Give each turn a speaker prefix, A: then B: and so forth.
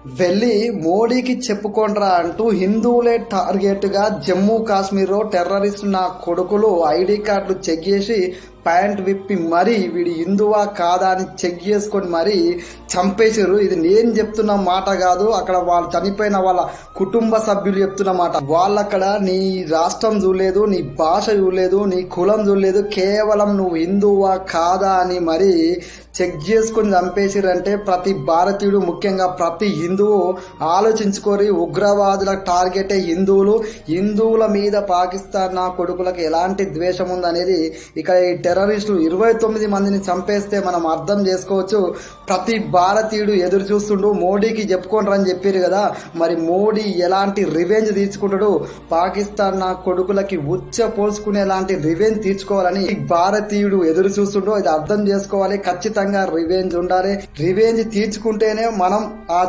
A: వెళ్ళి మోడీకి చెప్పుకోండ్రా అంటూ హిందువులే టార్గెట్ గా జమ్మూ కాశ్మీర్ లో టెర్రరిస్ట్ నా కొడుకులు ఐడి కార్డులు చెక్ చేసి ప్యాంట్ విప్పి మరీ వీడి హిందువా కాదా అని చెక్ చేసుకొని మరీ చంపేశారు. ఇది నేను చెప్తున్న మాట కాదు, అక్కడ వాళ్ళు చనిపోయిన వాళ్ళ కుటుంబ సభ్యులు చెప్తున్న మాట. వాళ్ళక్కడ నీ రాష్ట్రం చూడలేదు, నీ భాష చూడలేదు, నీ కులం చూడలేదు, కేవలం నువ్వు హిందువా కాదా అని మరీ చెక్ చేసుకుని చంపేసిరంటే ప్రతి భారతీయుడు, ముఖ్యంగా ప్రతి హిందువు ఆలోచించుకోరి. ఉగ్రవాదుల టార్గెటే హిందువులు. హిందువుల మీద పాకిస్తాన్ నా కొడుకులకు ఎలాంటి ద్వేషం ఉందనేది ఇక ఈ టెర్రరిస్టులు 29 మందిని చంపేస్తే మనం అర్థం చేసుకోవచ్చు. ప్రతి భారతీయుడు ఎదురు చూస్తుండు. మోడీకి చెప్పుకోండి అని చెప్పారు కదా, మరి మోడీ ఎలాంటి రివెంజ్ తీర్చుకుంటాడు? పాకిస్తాన్ నా కొడుకులకి ఉచ్చ పోల్చుకునేలాంటి రివెంజ్ తీర్చుకోవాలని భారతీయుడు ఎదురు చూస్తుండో ఇది అర్థం చేసుకోవాలి. ఖచ్చితంగా రివెంజ్ ఉండాలి. రివెంజ్ తీర్చుకుంటేనే మనం ఆ